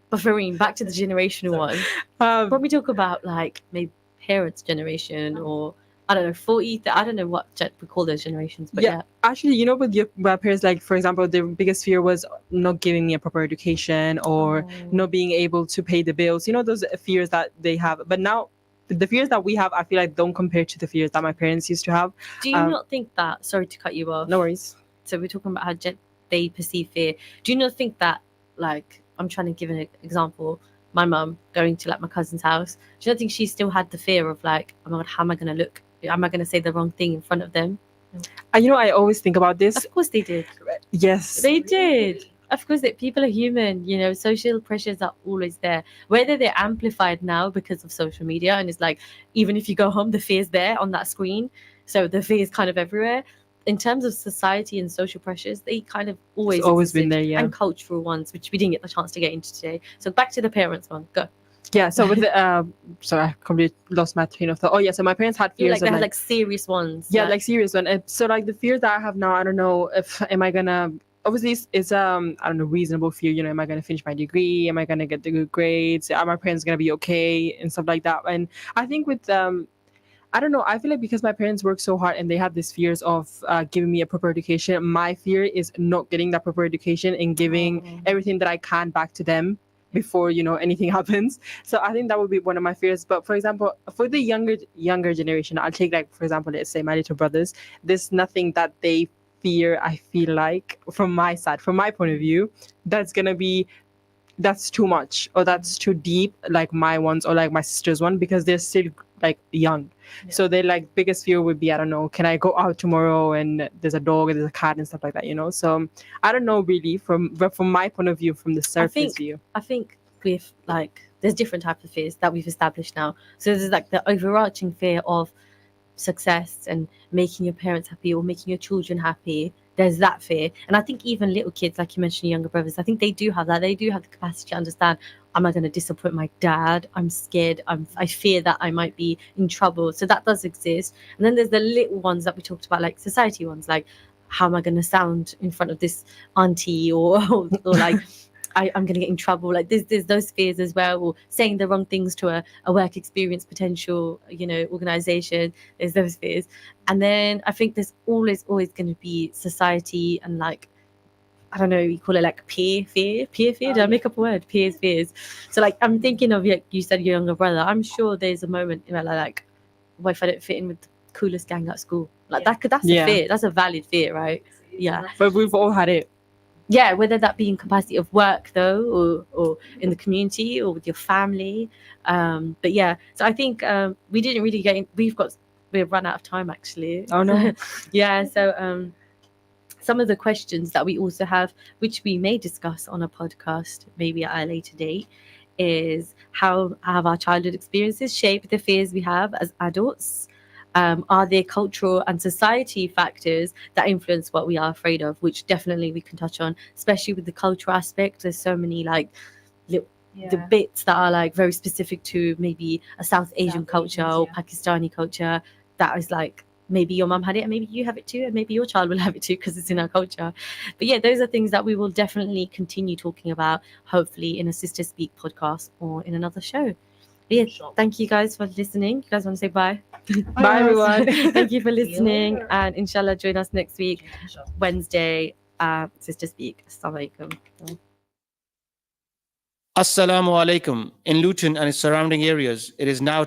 But Fareen, back to the generational one. When we talk about like maybe parents' generation, or I don't know, 40, I don't know what we call those generations, but yeah. Actually, you know, with my parents, like for example, the biggest fear was not giving me a proper education or not being able to pay the bills. You know, those fears that they have. But now, the fears that we have, I feel like don't compare to the fears that my parents used to have. Do you not think that? Sorry to cut you off. No worries. So we're talking about how they perceive fear. Do you not think that, like, I'm trying to give an example, my mum going to like my cousin's house, do you not think she still had the fear of like, oh my god, how am I going to look? Am I going to say the wrong thing in front of them? You know, I always think about this. Of course they did. Yes. They did. Of course, people are human, you know, social pressures are always there. Whether they're amplified now because of social media, and it's like, even if you go home, the fear's there on that screen. So the fear is kind of everywhere. In terms of society and social pressures, they kind of always been there, yeah. And cultural ones, which we didn't get the chance to get into today. So back to the parents one. Go. Yeah, so with the sorry, I completely lost my train of thought. Oh yeah, so my parents had fears. Like they had like serious ones. Yeah, like serious one. So like the fears that I have now, I don't know if am I gonna. Obviously, it's I don't know, reasonable fear. You know, am I gonna finish my degree? Am I gonna get the good grades? Are my parents gonna be okay and stuff like that? And I think with I don't know. I feel like because my parents work so hard and they have these fears of giving me a proper education, my fear is not getting that proper education and giving everything that I can back to them before, you know, anything happens. So I think that would be one of my fears. But for example, for the younger generation, I'll take like, for example, let's say my little brothers, there's nothing that they fear, I feel like, from my side, from my point of view, that's too much or that's too deep, like my ones or like my sister's one, because they're still like young. So their like biggest fear would be, I don't know, can I go out tomorrow and there's a dog and there's a cat and stuff like that, you know? So I don't know really from my point of view, from the surface view. I think with like, there's different types of fears that we've established now. So there's like the overarching fear of success and making your parents happy or making your children happy. There's that fear. And I think even little kids, like you mentioned, younger brothers, I think they do have that. They do have the capacity to understand, am I going to disappoint my dad? I'm scared. I fear that I might be in trouble. So that does exist. And then there's the little ones that we talked about, like society ones, like how am I going to sound in front of this auntie or like I'm going to get in trouble. Like there's those fears as well, or saying the wrong things to a work experience potential, you know, organization. There's those fears. And then I think there's always going to be society and like, I don't know, you call it like peer fear. Did I make up a word? Peers fears. So like, I'm thinking of, you said your younger brother. I'm sure there's a moment, you know, like, what if I don't fit in with the coolest gang at school? Like that's a fear. That's a valid fear, right? Yeah. But we've all had it. Yeah, whether that be in capacity of work though, or in the community or with your family. But yeah, so I think we didn't really get in, we've run out of time actually. Oh no. Yeah, so some of the questions that we also have, which we may discuss on a podcast maybe at a later date, is how have our childhood experiences shaped the fears we have as adults? Are there cultural and society factors that influence what we are afraid of, which definitely we can touch on, especially with the cultural aspect. There's so many like the bits that are like very specific to maybe a South Asian culture or Pakistani culture, that is like maybe your mum had it and maybe you have it too, and maybe your child will have it too because it's in our culture. But yeah, those are things that we will definitely continue talking about, hopefully in a Sister Speak podcast or in another show. But yeah, thank you guys for listening. You guys want to say bye? Bye, everyone. Thank you for listening, and inshallah join us next week, Wednesday, Sister Speak. Assalamu alaikum. Assalamu alaikum. In Luton and its surrounding areas, it is now